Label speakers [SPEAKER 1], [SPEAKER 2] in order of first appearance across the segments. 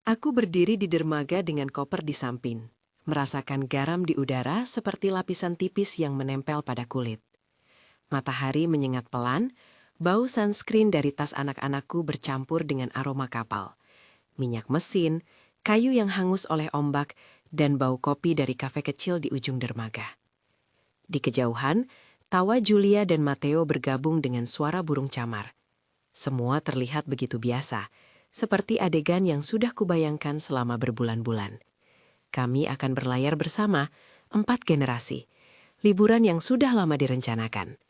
[SPEAKER 1] Aku berdiri di dermaga dengan koper di samping, merasakan garam di udara seperti lapisan tipis yang menempel pada kulit. Matahari menyengat pelan, bau sunscreen dari tas anak-anakku bercampur dengan aroma kapal. Minyak mesin, kayu yang hangus oleh ombak, dan bau kopi dari kafe kecil di ujung dermaga. Di kejauhan, tawa Julia dan Matteo bergabung dengan suara burung camar. Semua terlihat begitu biasa, seperti adegan yang sudah kubayangkan selama berbulan-bulan. Kami akan berlayar bersama, 4 generasi. Liburan yang sudah lama direncanakan.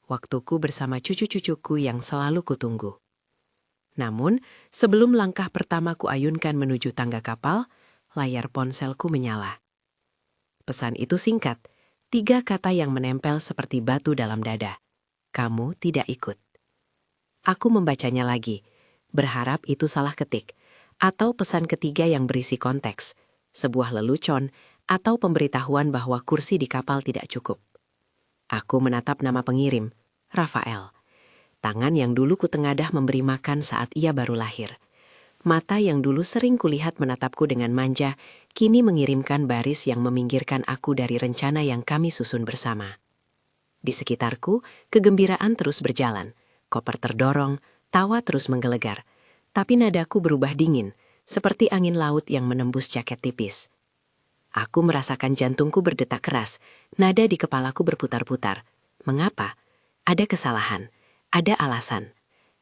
[SPEAKER 1] Waktuku bersama cucu-cucuku yang selalu kutunggu. Namun, sebelum langkah pertama kuayunkan menuju tangga kapal, layar ponselku menyala. Pesan itu singkat, 3 kata yang menempel seperti batu dalam dada. Kamu tidak ikut. Aku membacanya lagi, berharap itu salah ketik, atau pesan ketiga yang berisi konteks, sebuah lelucon, atau pemberitahuan bahwa kursi di kapal tidak cukup. Aku menatap nama pengirim, Rafael. Tangan yang dulu kutengadah memberi makan saat ia baru lahir. Mata yang dulu sering kulihat menatapku dengan manja, kini mengirimkan baris yang meminggirkan aku dari rencana yang kami susun bersama. Di sekitarku, kegembiraan terus berjalan. Koper terdorong, tawa terus menggelegar. Tapi nadaku berubah dingin, seperti angin laut yang menembus jaket tipis. Aku merasakan jantungku berdetak keras, nada di kepalaku berputar-putar. Mengapa? Ada kesalahan, ada alasan.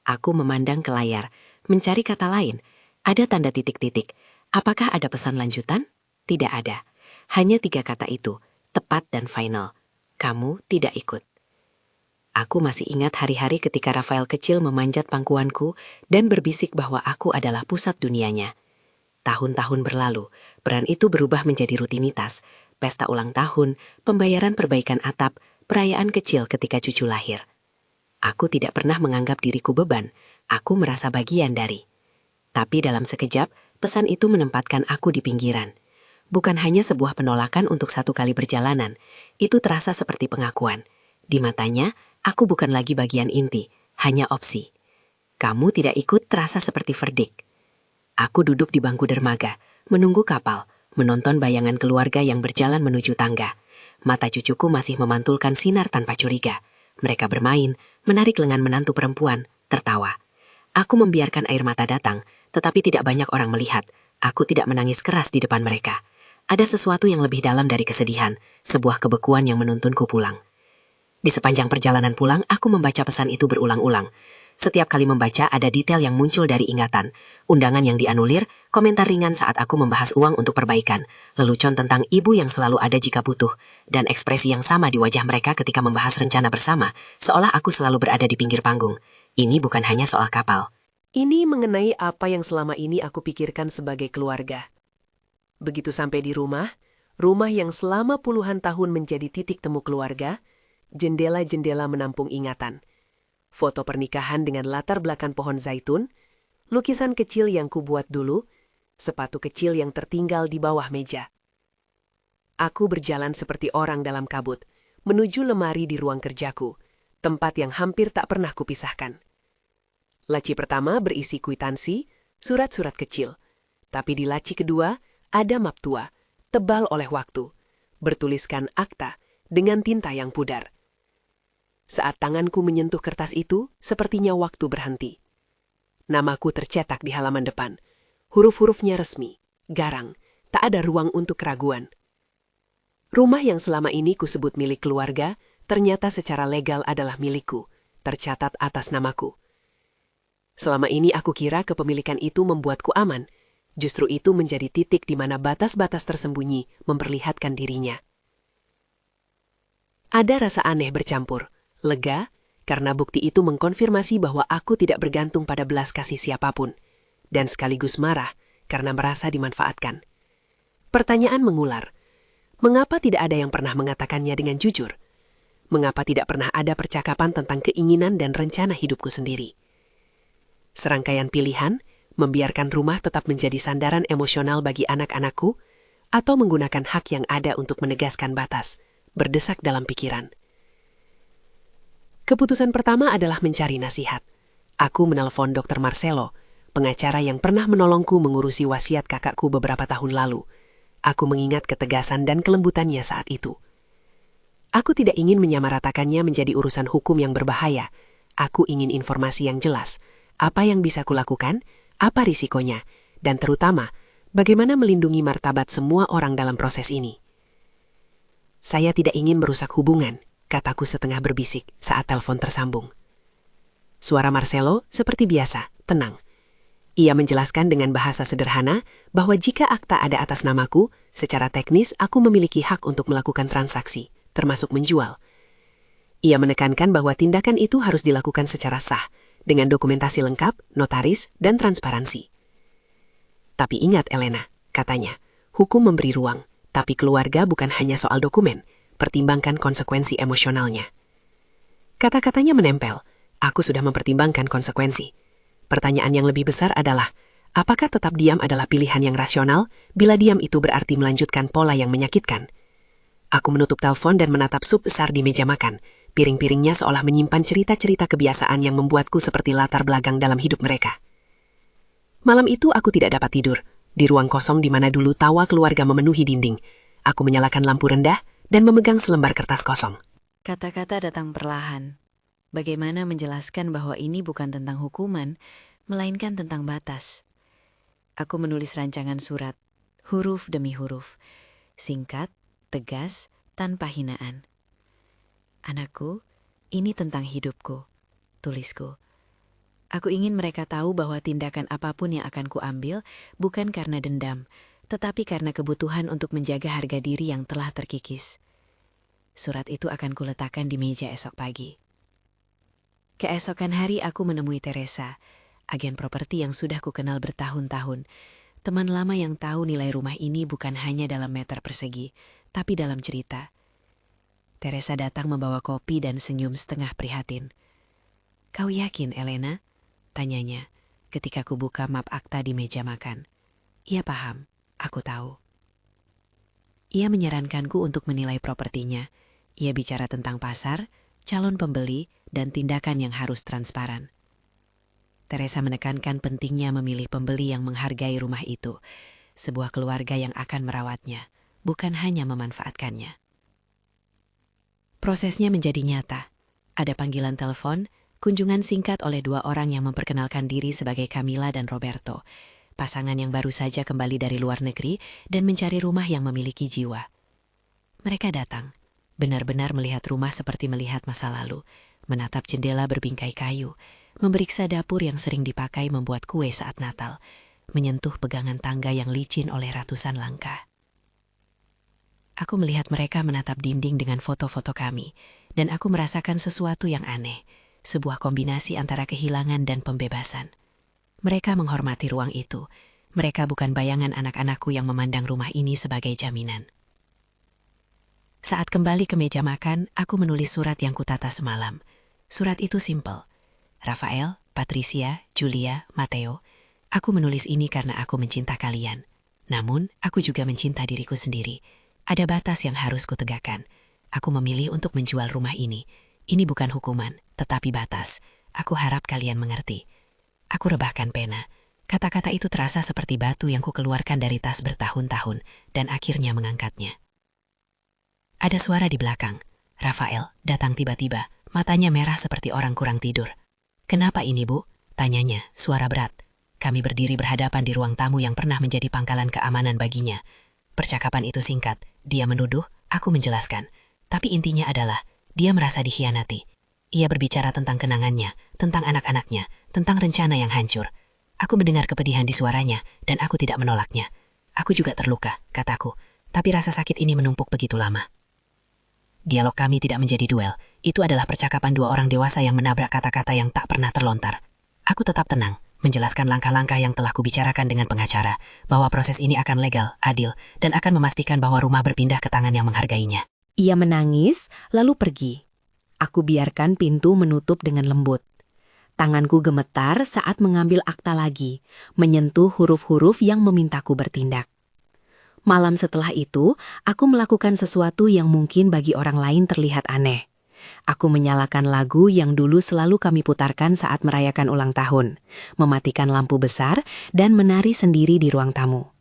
[SPEAKER 1] Aku memandang ke layar, mencari kata lain. Ada tanda titik-titik. Apakah ada pesan lanjutan? Tidak ada. Hanya 3 kata itu, tepat dan final. Kamu tidak ikut. Aku masih ingat hari-hari ketika Rafael kecil memanjat pangkuanku dan berbisik bahwa aku adalah pusat dunianya. Tahun-tahun berlalu, peran itu berubah menjadi rutinitas. Pesta ulang tahun, pembayaran perbaikan atap, perayaan kecil ketika cucu lahir. Aku tidak pernah menganggap diriku beban, aku merasa bagian dari. Tapi dalam sekejap, pesan itu menempatkan aku di pinggiran. Bukan hanya sebuah penolakan untuk 1 kali perjalanan, itu terasa seperti pengakuan. Di matanya, aku bukan lagi bagian inti, hanya opsi. Kamu tidak ikut terasa seperti verdict. Aku duduk di bangku dermaga, menunggu kapal, menonton bayangan keluarga yang berjalan menuju tangga. Mata cucuku masih memantulkan sinar tanpa curiga. Mereka bermain, menarik lengan menantu perempuan, tertawa. Aku membiarkan air mata datang, tetapi tidak banyak orang melihat. Aku tidak menangis keras di depan mereka. Ada sesuatu yang lebih dalam dari kesedihan, sebuah kebekuan yang menuntunku pulang. Di sepanjang perjalanan pulang, aku membaca pesan itu berulang-ulang. Setiap kali membaca ada detail yang muncul dari ingatan. Undangan yang dianulir, komentar ringan saat aku membahas uang untuk perbaikan, lelucon tentang ibu yang selalu ada jika butuh, dan ekspresi yang sama di wajah mereka ketika membahas rencana bersama, seolah aku selalu berada di pinggir panggung. Ini bukan hanya soal kapal.
[SPEAKER 2] Ini mengenai apa yang selama ini aku pikirkan sebagai keluarga. Begitu sampai di rumah yang selama puluhan tahun menjadi titik temu keluarga, jendela-jendela menampung ingatan. Foto pernikahan dengan latar belakang pohon zaitun, lukisan kecil yang kubuat dulu, sepatu kecil yang tertinggal di bawah meja. Aku berjalan seperti orang dalam kabut, menuju lemari di ruang kerjaku, tempat yang hampir tak pernah kupisahkan. Laci pertama berisi kwitansi, surat-surat kecil. Tapi di laci kedua, ada map tua, tebal oleh waktu, bertuliskan akta dengan tinta yang pudar. Saat tanganku menyentuh kertas itu, sepertinya waktu berhenti. Namaku tercetak di halaman depan. Huruf-hurufnya resmi, garang, tak ada ruang untuk keraguan. Rumah yang selama ini kusebut milik keluarga, ternyata secara legal adalah milikku, tercatat atas namaku. Selama ini aku kira kepemilikan itu membuatku aman. Justru itu menjadi titik di mana batas-batas tersembunyi memperlihatkan dirinya. Ada rasa aneh bercampur. Lega, karena bukti itu mengkonfirmasi bahwa aku tidak bergantung pada belas kasih siapapun. Dan sekaligus marah, karena merasa dimanfaatkan. Pertanyaan mengular. Mengapa tidak ada yang pernah mengatakannya dengan jujur? Mengapa tidak pernah ada percakapan tentang keinginan dan rencana hidupku sendiri? Serangkaian pilihan, membiarkan rumah tetap menjadi sandaran emosional bagi anak-anakku, atau menggunakan hak yang ada untuk menegaskan batas, berdesak dalam pikiran. Keputusan pertama adalah mencari nasihat. Aku menelpon Dr. Marcelo, pengacara yang pernah menolongku mengurusi wasiat kakakku beberapa tahun lalu. Aku mengingat ketegasan dan kelembutannya saat itu. Aku tidak ingin menyamaratakannya menjadi urusan hukum yang berbahaya. Aku ingin informasi yang jelas, apa yang bisa kulakukan, apa risikonya, dan terutama, bagaimana melindungi martabat semua orang dalam proses ini. Saya tidak ingin merusak hubungan, kataku setengah berbisik saat telepon tersambung. Suara Marcelo seperti biasa, tenang. Ia menjelaskan dengan bahasa sederhana bahwa jika akta ada atas namaku, secara teknis aku memiliki hak untuk melakukan transaksi, termasuk menjual. Ia menekankan bahwa tindakan itu harus dilakukan secara sah, dengan dokumentasi lengkap, notaris, dan transparansi. Tapi ingat Elena, katanya, hukum memberi ruang, tapi keluarga bukan hanya soal dokumen, pertimbangkan konsekuensi emosionalnya. Kata-katanya menempel, aku sudah mempertimbangkan konsekuensi. Pertanyaan yang lebih besar adalah, apakah tetap diam adalah pilihan yang rasional bila diam itu berarti melanjutkan pola yang menyakitkan? Aku menutup telepon dan menatap sup besar di meja makan. Piring-piringnya seolah menyimpan cerita-cerita kebiasaan yang membuatku seperti latar belakang dalam hidup mereka. Malam itu aku tidak dapat tidur. Di ruang kosong di mana dulu tawa keluarga memenuhi dinding. Aku menyalakan lampu rendah dan memegang selembar kertas kosong.
[SPEAKER 1] Kata-kata datang perlahan. Bagaimana menjelaskan bahwa ini bukan tentang hukuman, melainkan tentang batas. Aku menulis rancangan surat, huruf demi huruf. Singkat, tegas, tanpa hinaan. Anakku, ini tentang hidupku, tulisku. Aku ingin mereka tahu bahwa tindakan apapun yang akan kuambil bukan karena dendam, tetapi karena kebutuhan untuk menjaga harga diri yang telah terkikis. Surat itu akan kuletakkan di meja esok pagi. Keesokan hari aku menemui Teresa, agen properti yang sudah kukenal bertahun-tahun, teman lama yang tahu nilai rumah ini bukan hanya dalam meter persegi, tapi dalam cerita. Teresa datang membawa kopi dan senyum setengah prihatin. "Kau yakin, Elena?" tanyanya ketika ku buka map akta di meja makan. Ia paham, aku tahu. Ia menyarankanku untuk menilai propertinya. Ia bicara tentang pasar, calon pembeli, dan tindakan yang harus transparan. Teresa menekankan pentingnya memilih pembeli yang menghargai rumah itu, sebuah keluarga yang akan merawatnya, bukan hanya memanfaatkannya. Prosesnya menjadi nyata. Ada panggilan telepon, kunjungan singkat oleh dua orang yang memperkenalkan diri sebagai Camila dan Roberto, pasangan yang baru saja kembali dari luar negeri dan mencari rumah yang memiliki jiwa. Mereka datang, benar-benar melihat rumah seperti melihat masa lalu, menatap jendela berbingkai kayu, memeriksa dapur yang sering dipakai membuat kue saat Natal, menyentuh pegangan tangga yang licin oleh ratusan langkah. Aku melihat mereka menatap dinding dengan foto-foto kami, dan aku merasakan sesuatu yang aneh, sebuah kombinasi antara kehilangan dan pembebasan. Mereka menghormati ruang itu. Mereka bukan bayangan anak-anakku yang memandang rumah ini sebagai jaminan. Saat kembali ke meja makan, aku menulis surat yang kutata semalam. Surat itu simpel. Rafael, Patricia, Julia, Matteo, aku menulis ini karena aku mencinta kalian. Namun, aku juga mencinta diriku sendiri. Ada batas yang harus kutegakkan. Aku memilih untuk menjual rumah ini. Ini bukan hukuman, tetapi batas. Aku harap kalian mengerti. Aku rebahkan pena. Kata-kata itu terasa seperti batu yang kukeluarkan dari tas bertahun-tahun, dan akhirnya mengangkatnya. Ada suara di belakang. Rafael datang tiba-tiba, matanya merah seperti orang kurang tidur. "Kenapa ini, Bu?" tanyanya, suara berat. Kami berdiri berhadapan di ruang tamu yang pernah menjadi pangkalan keamanan baginya. Percakapan itu singkat, dia menuduh, aku menjelaskan. Tapi intinya adalah, dia merasa dikhianati. Ia berbicara tentang kenangannya, tentang anak-anaknya, tentang rencana yang hancur. Aku mendengar kepedihan di suaranya, dan aku tidak menolaknya. Aku juga terluka, kataku, tapi rasa sakit ini menumpuk begitu lama. Dialog kami tidak menjadi duel. Itu adalah percakapan dua orang dewasa yang menabrak kata-kata yang tak pernah terlontar. Aku tetap tenang, menjelaskan langkah-langkah yang telah kubicarakan dengan pengacara, bahwa proses ini akan legal, adil, dan akan memastikan bahwa rumah berpindah ke tangan yang menghargainya.
[SPEAKER 3] Ia menangis, lalu pergi. Aku biarkan pintu menutup dengan lembut. Tanganku gemetar saat mengambil akta lagi, menyentuh huruf-huruf yang memintaku bertindak. Malam setelah itu, aku melakukan sesuatu yang mungkin bagi orang lain terlihat aneh. Aku menyalakan lagu yang dulu selalu kami putarkan saat merayakan ulang tahun, mematikan lampu besar, dan menari sendiri di ruang tamu.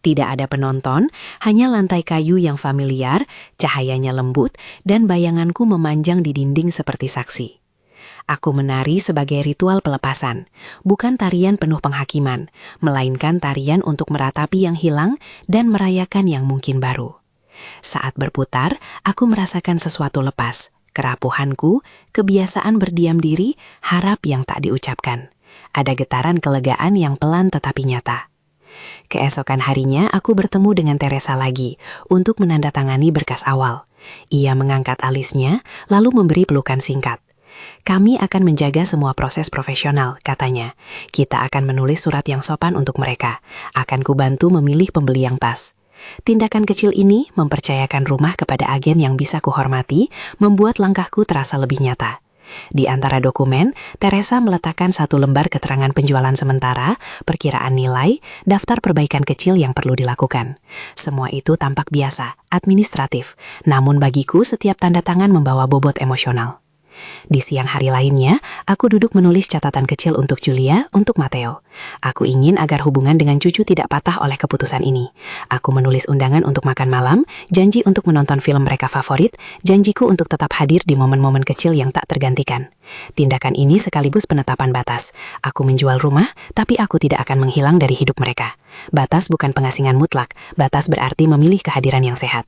[SPEAKER 3] Tidak ada penonton, hanya lantai kayu yang familiar, cahayanya lembut, dan bayanganku memanjang di dinding seperti saksi. Aku menari sebagai ritual pelepasan, bukan tarian penuh penghakiman, melainkan tarian untuk meratapi yang hilang dan merayakan yang mungkin baru. Saat berputar, aku merasakan sesuatu lepas, kerapuhanku, kebiasaan berdiam diri, harap yang tak diucapkan. Ada getaran kelegaan yang pelan tetapi nyata. Keesokan harinya aku bertemu dengan Teresa lagi untuk menandatangani berkas awal. Ia mengangkat alisnya, lalu memberi pelukan singkat. Kami akan menjaga semua proses profesional, katanya. Kita akan menulis surat yang sopan untuk mereka. Akan kubantu memilih pembeli yang pas. Tindakan kecil ini, mempercayakan rumah kepada agen yang bisa kuhormati, membuat langkahku terasa lebih nyata. Di antara dokumen, Teresa meletakkan 1 lembar keterangan penjualan sementara, perkiraan nilai, daftar perbaikan kecil yang perlu dilakukan. Semua itu tampak biasa, administratif, namun bagiku setiap tanda tangan membawa bobot emosional. Di siang hari lainnya, aku duduk menulis catatan kecil untuk Julia, untuk Matteo. Aku ingin agar hubungan dengan cucu tidak patah oleh keputusan ini. Aku menulis undangan untuk makan malam, janji untuk menonton film mereka favorit, janjiku untuk tetap hadir di momen-momen kecil yang tak tergantikan. Tindakan ini sekaligus penetapan batas. Aku menjual rumah, tapi aku tidak akan menghilang dari hidup mereka. Batas bukan pengasingan mutlak, batas berarti memilih kehadiran yang sehat.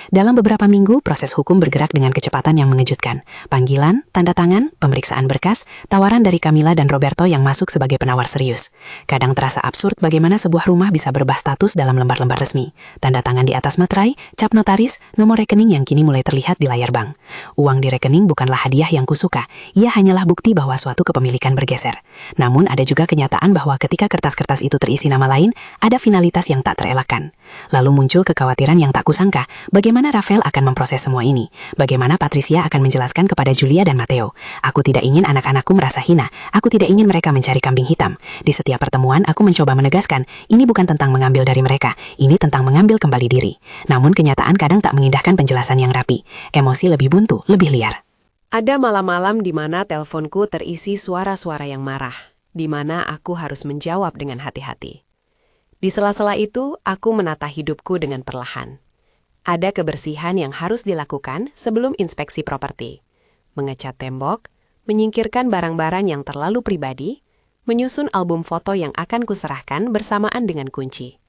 [SPEAKER 3] Dalam beberapa minggu, proses hukum bergerak dengan kecepatan yang mengejutkan. Panggilan, tanda tangan, pemeriksaan berkas, tawaran dari Camilla dan Roberto yang masuk sebagai penawar serius. Kadang terasa absurd bagaimana sebuah rumah bisa berubah status dalam lembar-lembar resmi. Tanda tangan di atas materai, cap notaris, nomor rekening yang kini mulai terlihat di layar bank. Uang di rekening bukanlah hadiah yang kusuka, ia hanyalah bukti bahwa suatu kepemilikan bergeser. Namun ada juga kenyataan bahwa ketika kertas-kertas itu terisi nama lain, ada finalitas yang tak terelakkan. Lalu muncul kekhawatiran yang tak kusangka. Bagaimana Rafael akan memproses semua ini? Bagaimana Patricia akan menjelaskan kepada Julia dan Matteo? Aku tidak ingin anak-anakku merasa hina. Aku tidak ingin mereka mencari kambing hitam. Di setiap pertemuan, aku mencoba menegaskan, ini bukan tentang mengambil dari mereka. Ini tentang mengambil kembali diri. Namun kenyataan kadang tak mengindahkan penjelasan yang rapi. Emosi lebih buntu, lebih liar.
[SPEAKER 1] Ada malam-malam di mana teleponku terisi suara-suara yang marah, di mana aku harus menjawab dengan hati-hati. Di sela-sela itu, aku menata hidupku dengan perlahan. Ada kebersihan yang harus dilakukan sebelum inspeksi properti. Mengecat tembok, menyingkirkan barang-barang yang terlalu pribadi, menyusun album foto yang akan kuserahkan bersamaan dengan kunci.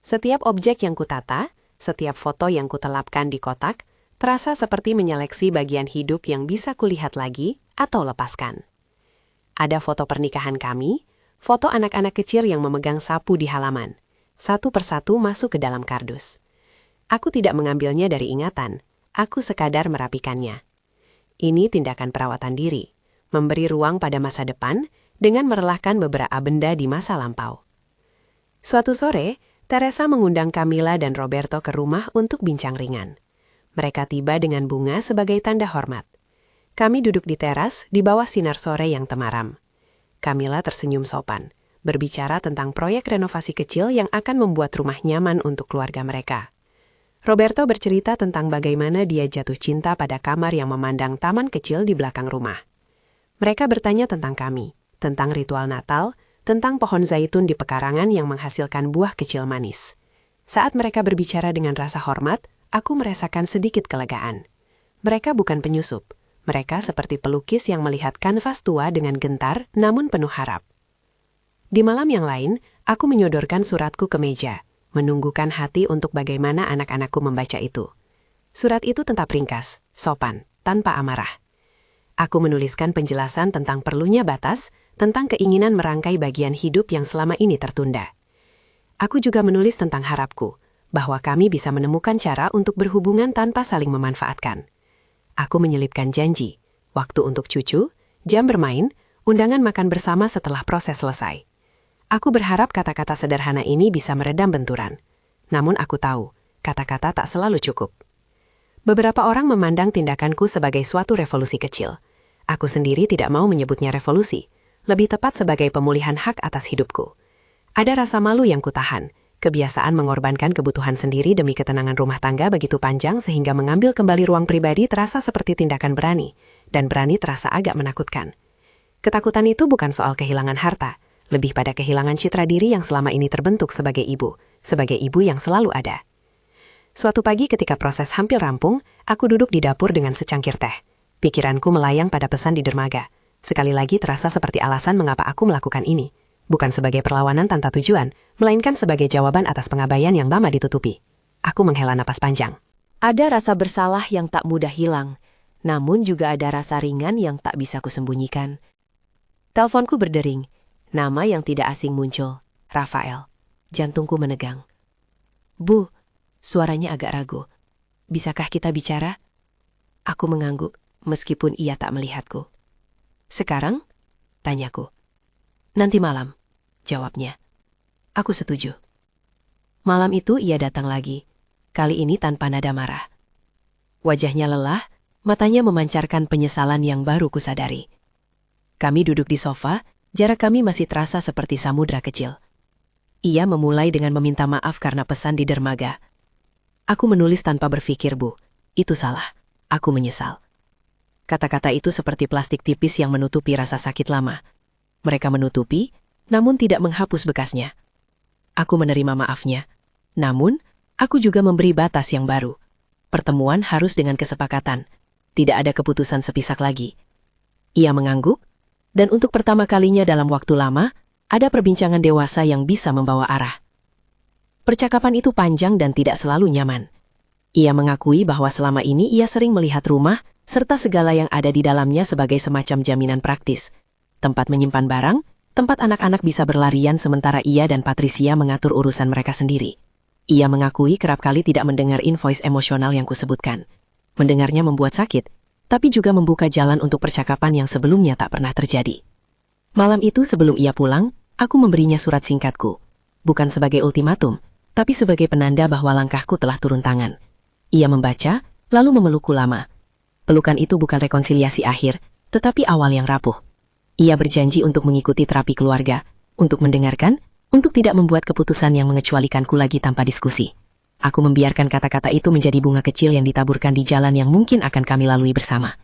[SPEAKER 1] Setiap objek yang kutata, setiap foto yang kutelapkan di kotak, terasa seperti menyeleksi bagian hidup yang bisa kulihat lagi atau lepaskan. Ada foto pernikahan kami, foto anak-anak kecil yang memegang sapu di halaman. Satu persatu masuk ke dalam kardus. Aku tidak mengambilnya dari ingatan, aku sekadar merapikannya. Ini tindakan perawatan diri, memberi ruang pada masa depan dengan merelahkan beberapa benda di masa lampau. Suatu sore, Teresa mengundang Camilla dan Roberto ke rumah untuk bincang ringan. Mereka tiba dengan bunga sebagai tanda hormat. Kami duduk di teras di bawah sinar sore yang temaram. Camilla tersenyum sopan, berbicara tentang proyek renovasi kecil yang akan membuat rumah nyaman untuk keluarga mereka. Roberto bercerita tentang bagaimana dia jatuh cinta pada kamar yang memandang taman kecil di belakang rumah. Mereka bertanya tentang kami, tentang ritual Natal, tentang pohon zaitun di pekarangan yang menghasilkan buah kecil manis. Saat mereka berbicara dengan rasa hormat, aku merasakan sedikit kelegaan. Mereka bukan penyusup, mereka seperti pelukis yang melihat kanvas tua dengan gentar namun penuh harap. Di malam yang lain, aku menyodorkan suratku ke meja, menunggukan hati untuk bagaimana anak-anakku membaca itu. Surat itu tetap ringkas, sopan, tanpa amarah. Aku menuliskan penjelasan tentang perlunya batas, tentang keinginan merangkai bagian hidup yang selama ini tertunda. Aku juga menulis tentang harapku, bahwa kami bisa menemukan cara untuk berhubungan tanpa saling memanfaatkan. Aku menyelipkan janji, waktu untuk cucu, jam bermain, undangan makan bersama setelah proses selesai. Aku berharap kata-kata sederhana ini bisa meredam benturan. Namun aku tahu, kata-kata tak selalu cukup. Beberapa orang memandang tindakanku sebagai suatu revolusi kecil. Aku sendiri tidak mau menyebutnya revolusi, lebih tepat sebagai pemulihan hak atas hidupku. Ada rasa malu yang kutahan, Kebiasaan mengorbankan kebutuhan sendiri demi ketenangan rumah tangga begitu panjang sehingga mengambil kembali ruang pribadi terasa seperti tindakan berani, dan berani terasa agak menakutkan. Ketakutan itu bukan soal kehilangan harta, lebih pada kehilangan citra diri yang selama ini terbentuk sebagai ibu yang selalu ada. Suatu pagi ketika proses hampir rampung, aku duduk di dapur dengan secangkir teh. Pikiranku melayang pada pesan di dermaga. Sekali lagi terasa seperti alasan mengapa aku melakukan ini. Bukan sebagai perlawanan tanpa tujuan, melainkan sebagai jawaban atas pengabaian yang lama ditutupi. Aku menghela napas panjang.
[SPEAKER 3] Ada rasa bersalah yang tak mudah hilang, namun juga ada rasa ringan yang tak bisa kusembunyikan. Teleponku berdering. Nama yang tidak asing muncul, Rafael. Jantungku menegang. Bu, suaranya agak ragu. Bisakah kita bicara? Aku mengangguk, meskipun ia tak melihatku. Sekarang? Tanyaku. Nanti malam, jawabnya. Aku setuju. Malam itu ia datang lagi, kali ini tanpa nada marah. Wajahnya lelah, matanya memancarkan penyesalan yang baru kusadari. Kami duduk di sofa, jarak kami masih terasa seperti samudra kecil. Ia memulai dengan meminta maaf karena pesan di dermaga. Aku menulis tanpa berpikir, Bu. Itu salah. Aku menyesal. Kata-kata itu seperti plastik tipis yang menutupi rasa sakit lama. Mereka menutupi, namun tidak menghapus bekasnya. Aku menerima maafnya. Namun, aku juga memberi batas yang baru. Pertemuan harus dengan kesepakatan. Tidak ada keputusan sepisak lagi. Ia mengangguk, dan untuk pertama kalinya dalam waktu lama, ada perbincangan dewasa yang bisa membawa arah. Percakapan itu panjang dan tidak selalu nyaman. Ia mengakui bahwa selama ini ia sering melihat rumah, serta segala yang ada di dalamnya sebagai semacam jaminan praktis. Tempat menyimpan barang, tempat anak-anak bisa berlarian sementara ia dan Patricia mengatur urusan mereka sendiri. Ia mengakui kerap kali tidak mendengar invoice emosional yang kusebutkan. Mendengarnya membuat sakit, tapi juga membuka jalan untuk percakapan yang sebelumnya tak pernah terjadi. Malam itu sebelum ia pulang, aku memberinya surat singkatku. Bukan sebagai ultimatum, tapi sebagai penanda bahwa langkahku telah turun tangan. Ia membaca, lalu memelukku lama. Pelukan itu bukan rekonsiliasi akhir, tetapi awal yang rapuh. Ia berjanji untuk mengikuti terapi keluarga, untuk mendengarkan, untuk tidak membuat keputusan yang mengecualikanku lagi tanpa diskusi. Aku membiarkan kata-kata itu menjadi bunga kecil yang ditaburkan di jalan yang mungkin akan kami lalui bersama.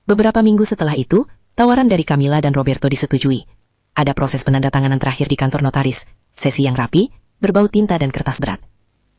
[SPEAKER 3] Beberapa minggu setelah itu, tawaran dari Camilla dan Roberto disetujui. Ada proses penandatanganan terakhir di kantor notaris, sesi yang rapi, berbau tinta dan kertas berat.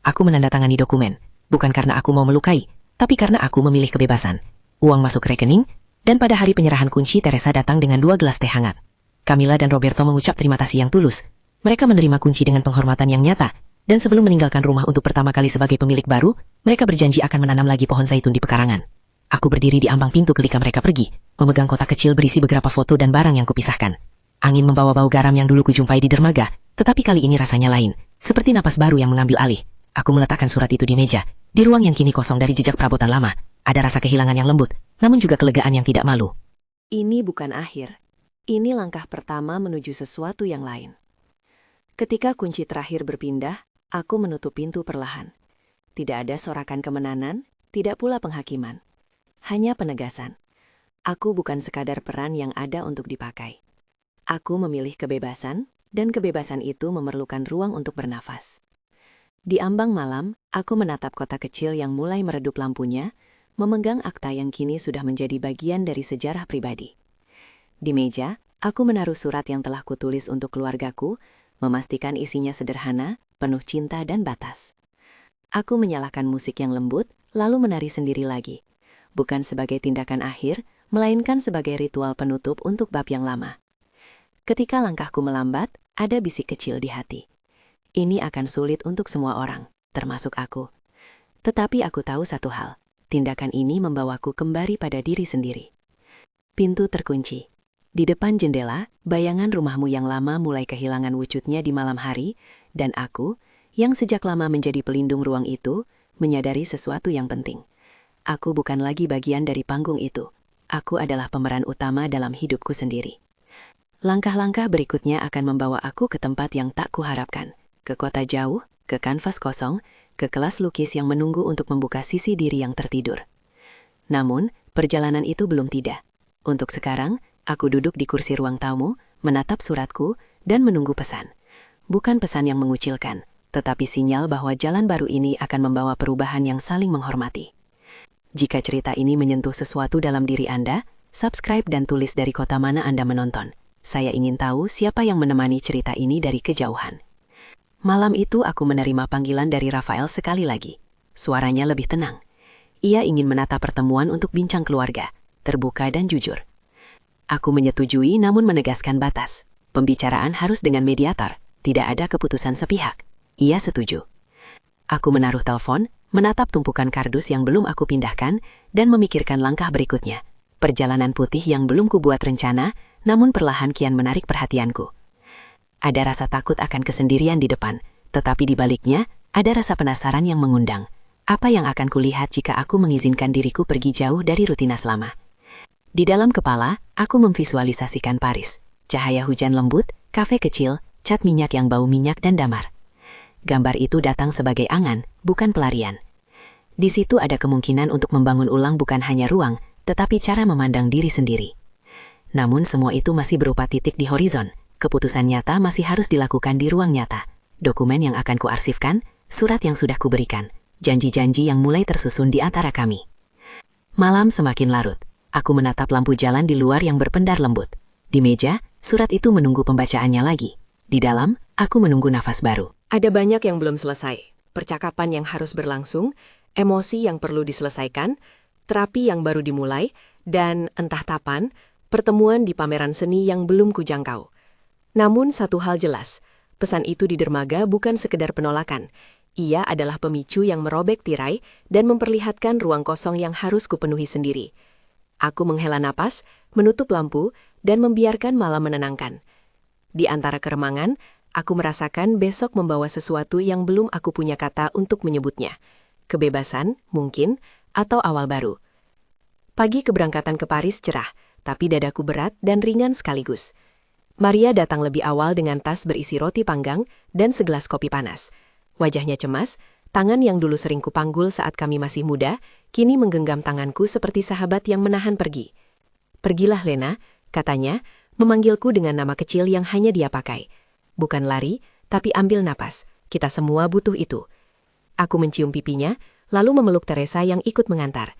[SPEAKER 3] Aku menandatangani dokumen, bukan karena aku mau melukai, tapi karena aku memilih kebebasan. Uang masuk rekening, dan pada hari penyerahan kunci Teresa datang dengan 2 gelas teh hangat. Camilla dan Roberto mengucap terima kasih yang tulus. Mereka menerima kunci dengan penghormatan yang nyata, dan sebelum meninggalkan rumah untuk pertama kali sebagai pemilik baru, mereka berjanji akan menanam lagi pohon zaitun di pekarangan. Aku berdiri di ambang pintu ketika mereka pergi, memegang kotak kecil berisi beberapa foto dan barang yang kupisahkan. Angin membawa bau garam yang dulu kujumpai di dermaga, tetapi kali ini rasanya lain, seperti napas baru yang mengambil alih. Aku meletakkan surat itu di meja, di ruang yang kini kosong dari jejak perabotan lama. Ada rasa kehilangan yang lembut, namun juga kelegaan yang tidak malu. Ini bukan akhir. Ini langkah pertama menuju sesuatu yang lain. Ketika kunci terakhir berpindah, aku menutup pintu perlahan. Tidak ada sorakan kemenanan, tidak pula penghakiman. Hanya penegasan. Aku bukan sekadar peran yang ada untuk dipakai. Aku memilih kebebasan, dan kebebasan itu memerlukan ruang untuk bernafas. Di ambang malam, aku menatap kota kecil yang mulai meredup lampunya, memegang akta yang kini sudah menjadi bagian dari sejarah pribadi. Di meja, aku menaruh surat yang telah kutulis untuk keluargaku, memastikan isinya sederhana, penuh cinta dan batas. Aku menyalakan musik yang lembut, lalu menari sendiri lagi. Bukan sebagai tindakan akhir, melainkan sebagai ritual penutup untuk bab yang lama. Ketika langkahku melambat, ada bisik kecil di hati. Ini akan sulit untuk semua orang, termasuk aku. Tetapi aku tahu satu hal. Tindakan ini membawaku kembali pada diri sendiri. Pintu terkunci. Di depan jendela, bayangan rumahmu yang lama mulai kehilangan wujudnya di malam hari, dan aku, yang sejak lama menjadi pelindung ruang itu, menyadari sesuatu yang penting. Aku bukan lagi bagian dari panggung itu. Aku adalah pemeran utama dalam hidupku sendiri. Langkah-langkah berikutnya akan membawa aku ke tempat yang tak kuharapkan. Ke kota jauh, ke kanvas kosong, ke kelas lukis yang menunggu untuk membuka sisi diri yang tertidur. Namun, perjalanan itu belum tiba. Untuk sekarang, aku duduk di kursi ruang tamu, menatap suratku, dan menunggu pesan. Bukan pesan yang mengucilkan,
[SPEAKER 2] tetapi sinyal bahwa jalan baru ini akan membawa perubahan yang saling menghormati. Jika cerita ini menyentuh sesuatu dalam diri Anda, subscribe dan tulis dari kota mana Anda menonton. Saya ingin tahu siapa yang menemani cerita ini dari kejauhan. Malam itu aku menerima panggilan dari Rafael sekali lagi. Suaranya lebih tenang. Ia ingin menata pertemuan untuk bincang keluarga, terbuka dan jujur. Aku menyetujui namun menegaskan batas. Pembicaraan harus dengan mediator, tidak ada keputusan sepihak. Ia setuju. Aku menaruh telepon, menatap tumpukan kardus yang belum aku pindahkan, dan memikirkan langkah berikutnya. Perjalanan putih yang belum kubuat rencana, namun perlahan kian menarik perhatianku. Ada rasa takut akan kesendirian di depan, tetapi di baliknya, ada rasa penasaran yang mengundang. Apa yang akan kulihat jika aku mengizinkan diriku pergi jauh dari rutinitas lama? Di dalam kepala, aku memvisualisasikan Paris. Cahaya hujan lembut, kafe kecil, cat minyak yang bau minyak dan damar. Gambar itu datang sebagai angan, bukan pelarian. Di situ ada kemungkinan untuk membangun ulang bukan hanya ruang, tetapi cara memandang diri sendiri. Namun semua itu masih berupa titik di horizon. Keputusan nyata masih harus dilakukan di ruang nyata. Dokumen yang akan kuarsifkan, surat yang sudah kuberikan, janji-janji yang mulai tersusun di antara kami. Malam semakin larut. Aku menatap lampu jalan di luar yang berpendar lembut. Di meja, surat itu menunggu pembacaannya lagi. Di dalam, aku menunggu nafas baru.
[SPEAKER 1] Ada banyak yang belum selesai. Percakapan yang harus berlangsung, emosi yang perlu diselesaikan, terapi yang baru dimulai, dan entah kapan, pertemuan di pameran seni yang belum kujangkau. Namun satu hal jelas, pesan itu di dermaga bukan sekedar penolakan. Ia adalah pemicu yang merobek tirai dan memperlihatkan ruang kosong yang harus kupenuhi sendiri. Aku menghela napas, menutup lampu, dan membiarkan malam menenangkan. Di antara keremangan, aku merasakan besok membawa sesuatu yang belum aku punya kata untuk menyebutnya. Kebebasan, mungkin, atau awal baru. Pagi keberangkatan ke Paris cerah, tapi dadaku berat dan ringan sekaligus. Maria datang lebih awal dengan tas berisi roti panggang dan segelas kopi panas. Wajahnya cemas, tangan yang dulu sering kupanggul saat kami masih muda, kini menggenggam tanganku seperti sahabat yang menahan pergi. "Pergilah, Lena," katanya, memanggilku dengan nama kecil yang hanya dia pakai. Bukan lari, tapi ambil napas. Kita semua butuh itu. Aku mencium pipinya, lalu memeluk Teresa yang ikut mengantar.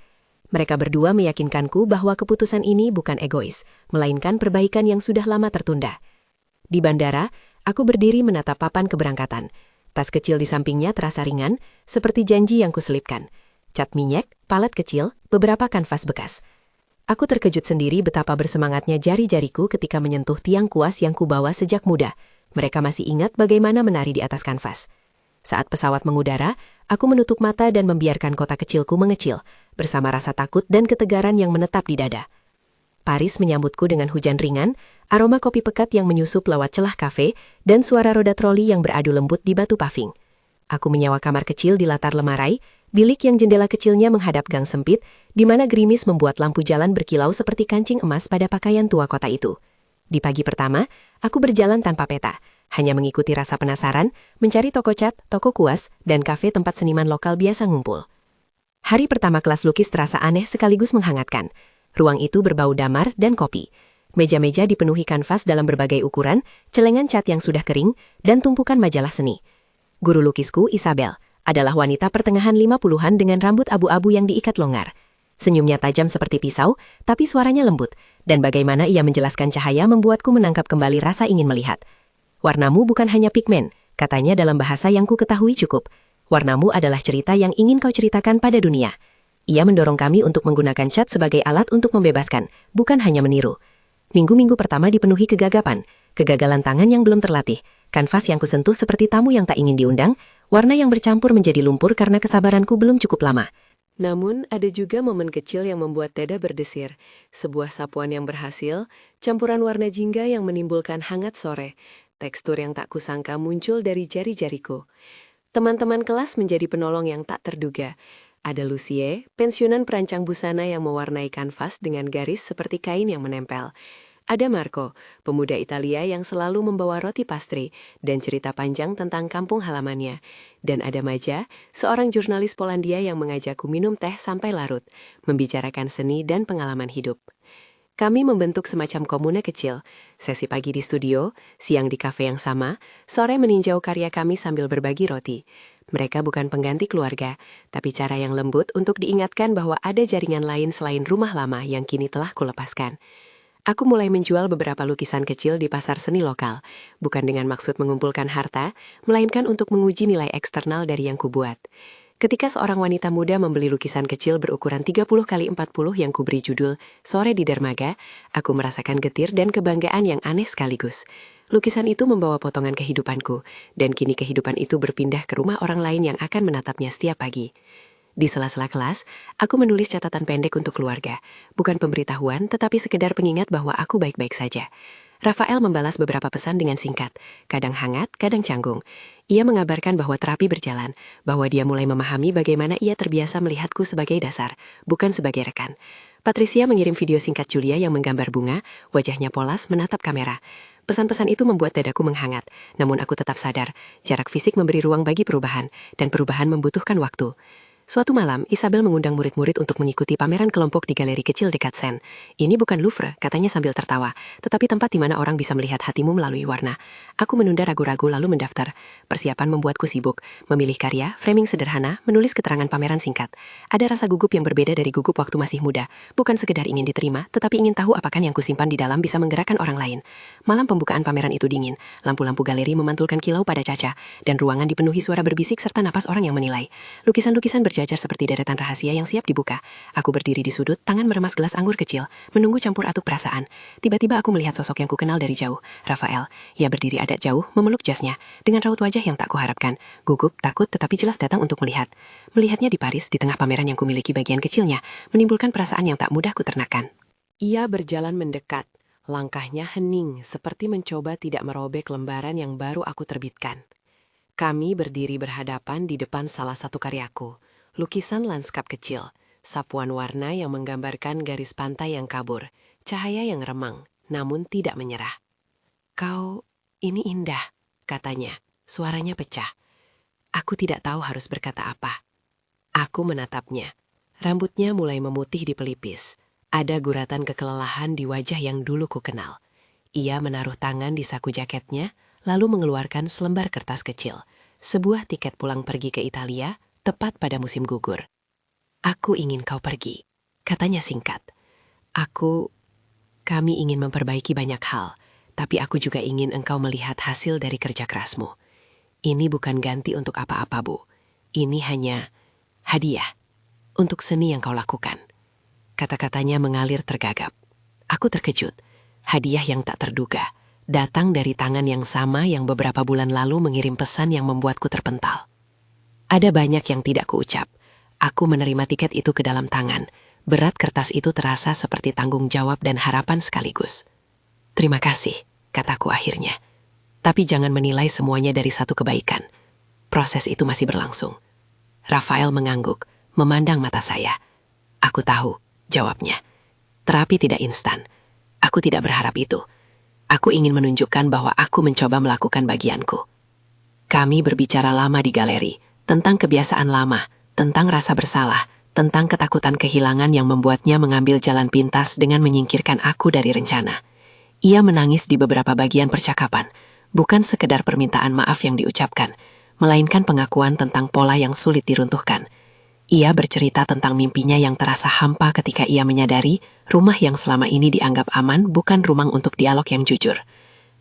[SPEAKER 1] Mereka berdua meyakinkanku bahwa keputusan ini bukan egois, melainkan perbaikan yang sudah lama tertunda. Di bandara, aku berdiri menatap papan keberangkatan. Tas kecil di sampingnya terasa ringan, seperti janji yang kuselipkan. Cat minyak, palet kecil, beberapa kanvas bekas. Aku terkejut sendiri betapa bersemangatnya jari-jariku ketika menyentuh tiang kuas yang kubawa sejak muda. Mereka masih ingat bagaimana menari di atas kanvas. Saat pesawat mengudara, aku menutup mata dan membiarkan kota kecilku mengecil, bersama rasa takut dan ketegaran yang menetap di dada. Paris menyambutku dengan hujan ringan, aroma kopi pekat yang menyusup lewat celah kafe, dan suara roda troli yang beradu lembut di batu paving. Aku menyewa kamar kecil di latar lemarai, bilik yang jendela kecilnya menghadap gang sempit, di mana gerimis membuat lampu jalan berkilau seperti kancing emas pada pakaian tua kota itu. Di pagi pertama, aku berjalan tanpa peta, hanya mengikuti rasa penasaran, mencari toko cat, toko kuas, dan kafe tempat seniman lokal biasa ngumpul. Hari pertama kelas lukis terasa aneh sekaligus menghangatkan. Ruang itu berbau damar dan kopi. Meja-meja dipenuhi kanvas dalam berbagai ukuran, celengan cat yang sudah kering, dan tumpukan majalah seni. Guru lukisku, Isabel, adalah wanita pertengahan 50-an dengan rambut abu-abu yang diikat longgar. Senyumnya tajam seperti pisau, tapi suaranya lembut, dan bagaimana ia menjelaskan cahaya membuatku menangkap kembali rasa ingin melihat. "Warnamu bukan hanya pigmen," katanya dalam bahasa yang ku ketahui cukup. "Warnamu adalah cerita yang ingin kau ceritakan pada dunia." Ia mendorong kami untuk menggunakan cat sebagai alat untuk membebaskan, bukan hanya meniru. Minggu-minggu pertama dipenuhi kegagapan, kegagalan tangan yang belum terlatih, kanvas yang kusentuh seperti tamu yang tak ingin diundang, warna yang bercampur menjadi lumpur karena kesabaranku belum cukup lama. Namun, ada juga momen kecil yang membuat dada berdesir. Sebuah sapuan yang berhasil, campuran warna jingga yang menimbulkan hangat sore, tekstur yang tak kusangka muncul dari jari-jariku. Teman-teman kelas menjadi penolong yang tak terduga. Ada Lucie, pensiunan perancang busana yang mewarnai kanvas dengan garis seperti kain yang menempel. Ada Marco, pemuda Italia yang selalu membawa roti pastry dan cerita panjang tentang kampung halamannya. Dan ada Maja, seorang jurnalis Polandia yang mengajakku minum teh sampai larut, membicarakan seni dan pengalaman hidup. Kami membentuk semacam komune kecil, sesi pagi di studio, siang di kafe yang sama, sore meninjau karya kami sambil berbagi roti. Mereka bukan pengganti keluarga, tapi cara yang lembut untuk diingatkan bahwa ada jaringan lain selain rumah lama yang kini telah kulepaskan. Aku mulai menjual beberapa lukisan kecil di pasar seni lokal, bukan dengan maksud mengumpulkan harta, melainkan untuk menguji nilai eksternal dari yang kubuat. Ketika seorang wanita muda membeli lukisan kecil berukuran 30x40 yang kuberi judul Sore di Dermaga, aku merasakan getir dan kebanggaan yang aneh sekaligus. Lukisan itu membawa potongan kehidupanku, dan kini kehidupan itu berpindah ke rumah orang lain yang akan menatapnya setiap pagi. Di sela-sela kelas, aku menulis catatan pendek untuk keluarga. Bukan pemberitahuan, tetapi sekedar pengingat bahwa aku baik-baik saja. Rafael membalas beberapa pesan dengan singkat, kadang hangat, kadang canggung. Ia mengabarkan bahwa terapi berjalan, bahwa dia mulai memahami bagaimana ia terbiasa melihatku sebagai dasar, bukan sebagai rekan. Patricia mengirim video singkat Julia yang menggambar bunga, wajahnya polos menatap kamera. Pesan-pesan itu membuat dadaku menghangat, namun aku tetap sadar, jarak fisik memberi ruang bagi perubahan, dan perubahan membutuhkan waktu. Suatu malam, Isabel mengundang murid-murid untuk mengikuti pameran kelompok di galeri kecil dekat Seine. Ini bukan Louvre, katanya sambil tertawa, tetapi tempat di mana orang bisa melihat hatimu melalui warna. Aku menunda ragu-ragu lalu mendaftar. Persiapan membuatku sibuk, memilih karya, framing sederhana, menulis keterangan pameran singkat. Ada rasa gugup yang berbeda dari gugup waktu masih muda, bukan sekedar ingin diterima, tetapi ingin tahu apakah yang kusimpan di dalam bisa menggerakkan orang lain. Malam pembukaan pameran itu dingin, lampu-lampu galeri memantulkan kilau pada kaca, dan ruangan dipenuhi suara berbisik serta napas orang yang menilai. Lukisan-lukisan berjajar seperti deretan rahasia yang siap dibuka. Aku berdiri di sudut, tangan meremas gelas anggur kecil, menunggu campur aduk perasaan. Tiba-tiba aku melihat sosok yang kukenal dari jauh, Rafael. Ia berdiri agak jauh, memeluk jasnya, dengan raut wajah yang tak kuharapkan. Gugup, takut, tetapi jelas datang untuk melihat. Melihatnya di Paris, di tengah pameran yang kumiliki bagian kecilnya, menimbulkan perasaan yang tak mudah kuternakan. Ia berjalan mendekat, langkahnya hening, seperti mencoba tidak merobek lembaran yang baru aku terbitkan. Kami berdiri berhadapan di depan salah satu karyaku. Lukisan lanskap kecil, sapuan warna yang menggambarkan garis pantai yang kabur, cahaya yang remang, namun tidak menyerah. "Kau, ini indah," katanya, suaranya pecah. Aku tidak tahu harus berkata apa. Aku menatapnya. Rambutnya mulai memutih di pelipis. Ada guratan kekelelahan di wajah yang dulu kukenal. Ia menaruh tangan di saku jaketnya, lalu mengeluarkan selembar kertas kecil, sebuah tiket pulang pergi ke Italia, tepat pada musim gugur. "Aku ingin kau pergi," katanya singkat. Kami ingin memperbaiki banyak hal, tapi aku juga ingin engkau melihat hasil dari kerja kerasmu. Ini bukan ganti untuk apa-apa, Bu. Ini hanya hadiah untuk seni yang kau lakukan. Kata-katanya mengalir tergagap. Aku terkejut. Hadiah yang tak terduga, datang dari tangan yang sama yang beberapa bulan lalu mengirim pesan yang membuatku terpental. Ada banyak yang tidak kuucap. Aku menerima tiket itu ke dalam tangan. Berat kertas itu terasa seperti tanggung jawab dan harapan sekaligus. "Terima kasih," kataku akhirnya. "Tapi jangan menilai semuanya dari satu kebaikan. Proses itu masih berlangsung." Rafael mengangguk, memandang mata saya. "Aku tahu," jawabnya. "Terapi tidak instan. Aku tidak berharap itu. Aku ingin menunjukkan bahwa aku mencoba melakukan bagianku." Kami berbicara lama di galeri, tentang kebiasaan lama, tentang rasa bersalah, tentang ketakutan kehilangan yang membuatnya mengambil jalan pintas dengan menyingkirkan aku dari rencana. Ia menangis di beberapa bagian percakapan, bukan sekedar permintaan maaf yang diucapkan, melainkan pengakuan tentang pola yang sulit diruntuhkan. Ia bercerita tentang mimpinya yang terasa hampa ketika ia menyadari rumah yang selama ini dianggap aman bukan ruang untuk dialog yang jujur.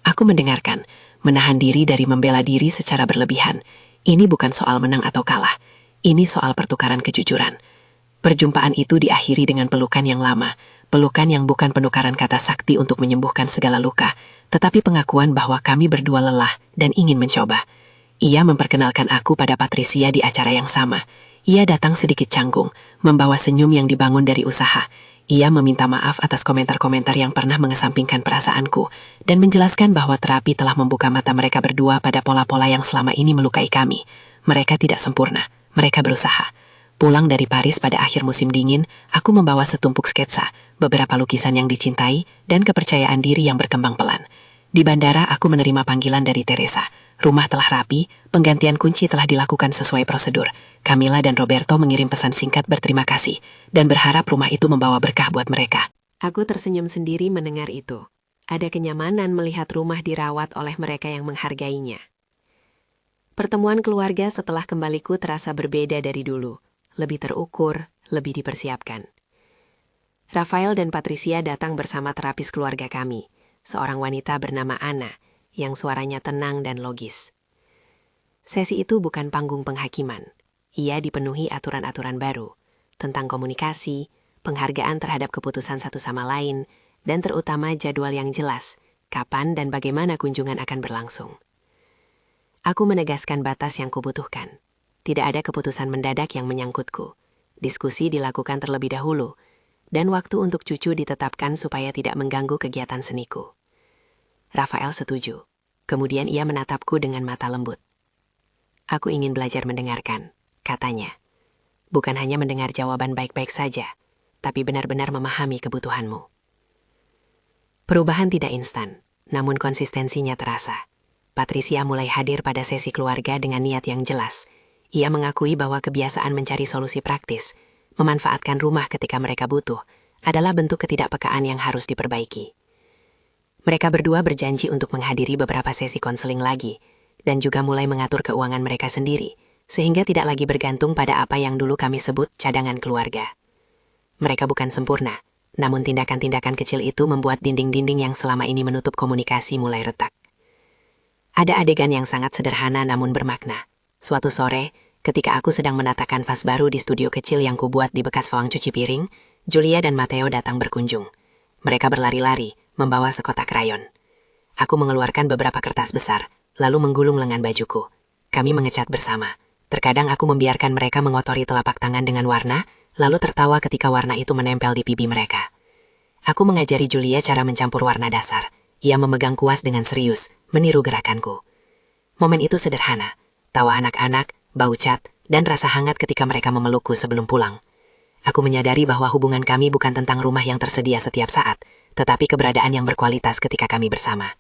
[SPEAKER 1] Aku mendengarkan, menahan diri dari membela diri secara berlebihan. Ini bukan soal menang atau kalah. Ini soal pertukaran kejujuran. Perjumpaan itu diakhiri dengan pelukan yang lama. Pelukan yang bukan penukaran kata sakti untuk menyembuhkan segala luka, tetapi pengakuan bahwa kami berdua lelah dan ingin mencoba. Ia memperkenalkan aku pada Patricia di acara yang sama. Ia datang sedikit canggung, membawa senyum yang dibangun dari usaha. Ia meminta maaf atas komentar-komentar yang pernah mengesampingkan perasaanku, dan menjelaskan bahwa terapi telah membuka mata mereka berdua pada pola-pola yang selama ini melukai kami. Mereka tidak sempurna, mereka berusaha. Pulang dari Paris pada akhir musim dingin, aku membawa setumpuk sketsa, beberapa lukisan yang dicintai, dan kepercayaan diri yang berkembang pelan. Di bandara, aku menerima panggilan dari Teresa. Rumah telah rapi, penggantian kunci telah dilakukan sesuai prosedur. Camilla dan Roberto mengirim pesan singkat berterima kasih, dan berharap rumah itu membawa berkah buat mereka. Aku tersenyum sendiri mendengar itu. Ada kenyamanan melihat rumah dirawat oleh mereka yang menghargainya. Pertemuan keluarga setelah kembaliku terasa berbeda dari dulu. Lebih terukur, lebih dipersiapkan. Rafael dan Patricia datang bersama terapis keluarga kami, seorang wanita bernama Anna, yang suaranya tenang dan logis. Sesi itu bukan panggung penghakiman. Ia dipenuhi aturan-aturan baru, tentang komunikasi, penghargaan terhadap keputusan satu sama lain, dan terutama jadwal yang jelas, kapan dan bagaimana kunjungan akan berlangsung. Aku menegaskan batas yang kubutuhkan. Tidak ada keputusan mendadak yang menyangkutku. Diskusi dilakukan terlebih dahulu, dan waktu untuk cucu ditetapkan supaya tidak mengganggu kegiatan seniku. Rafael setuju. Kemudian ia menatapku dengan mata lembut. Aku ingin belajar mendengarkan, katanya. Bukan hanya mendengar jawaban baik-baik saja, tapi benar-benar memahami kebutuhanmu. Perubahan tidak instan, namun konsistensinya terasa. Patricia mulai hadir pada sesi keluarga dengan niat yang jelas. Ia mengakui bahwa kebiasaan mencari solusi praktis, memanfaatkan rumah ketika mereka butuh, adalah bentuk ketidakpekaan yang harus diperbaiki. Mereka berdua berjanji untuk menghadiri beberapa sesi konseling lagi, dan juga mulai mengatur keuangan mereka sendiri, sehingga tidak lagi bergantung pada apa yang dulu kami sebut cadangan keluarga. Mereka bukan sempurna, namun tindakan-tindakan kecil itu membuat dinding-dinding yang selama ini menutup komunikasi mulai retak. Ada adegan yang sangat sederhana namun bermakna. Suatu sore, ketika aku sedang menata kanvas baru di studio kecil yang kubuat di bekas pawang cuci piring, Julia dan Matteo datang berkunjung. Mereka berlari-lari, membawa sekotak krayon. Aku mengeluarkan beberapa kertas besar, lalu menggulung lengan bajuku. Kami mengecat bersama. Terkadang aku membiarkan mereka mengotori telapak tangan dengan warna, lalu tertawa ketika warna itu menempel di pipi mereka. Aku mengajari Julia cara mencampur warna dasar. Ia memegang kuas dengan serius, meniru gerakanku. Momen itu sederhana. Tawa anak-anak, bau cat, dan rasa hangat ketika mereka memelukku sebelum pulang. Aku menyadari bahwa hubungan kami bukan tentang rumah yang tersedia setiap saat, tetapi keberadaan yang berkualitas ketika kami bersama.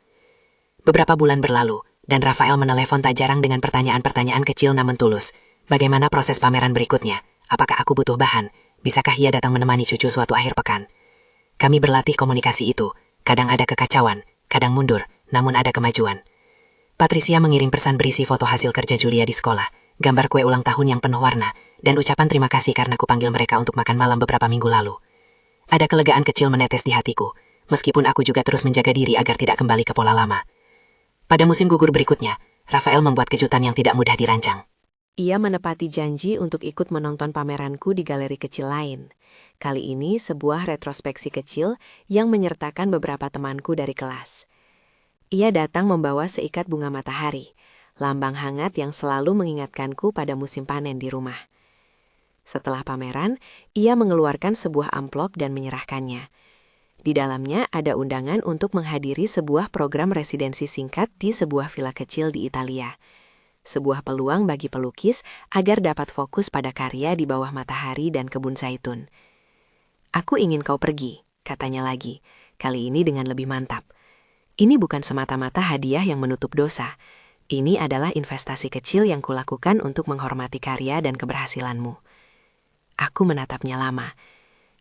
[SPEAKER 1] Beberapa bulan berlalu, dan Rafael menelepon tak jarang dengan pertanyaan-pertanyaan kecil namun tulus. Bagaimana proses pameran berikutnya? Apakah aku butuh bahan? Bisakah ia datang menemani cucu suatu akhir pekan? Kami berlatih komunikasi itu. Kadang ada kekacauan, kadang mundur, namun ada kemajuan. Patricia mengirim pesan berisi foto hasil kerja Julia di sekolah, gambar kue ulang tahun yang penuh warna, dan ucapan terima kasih karena kupanggil mereka untuk makan malam beberapa minggu lalu. Ada kelegaan kecil menetes di hatiku, meskipun aku juga terus menjaga diri agar tidak kembali ke pola lama. Pada musim gugur berikutnya, Rafael membuat kejutan yang tidak mudah dirancang. Ia menepati janji untuk ikut menonton pameranku di galeri kecil lain. Kali ini sebuah retrospeksi kecil yang menyertakan beberapa temanku dari kelas. Ia datang membawa seikat bunga matahari, lambang hangat yang selalu mengingatkanku pada musim panen di rumah. Setelah pameran, ia mengeluarkan sebuah amplop dan menyerahkannya. Di dalamnya ada undangan untuk menghadiri sebuah program residensi singkat di sebuah villa kecil di Italia. Sebuah peluang bagi pelukis agar dapat fokus pada karya di bawah matahari dan kebun zaitun. Aku ingin kau pergi, katanya lagi, kali ini dengan lebih mantap. Ini bukan semata-mata hadiah yang menutup dosa. Ini adalah investasi kecil yang kulakukan untuk menghormati karya dan keberhasilanmu. Aku menatapnya lama.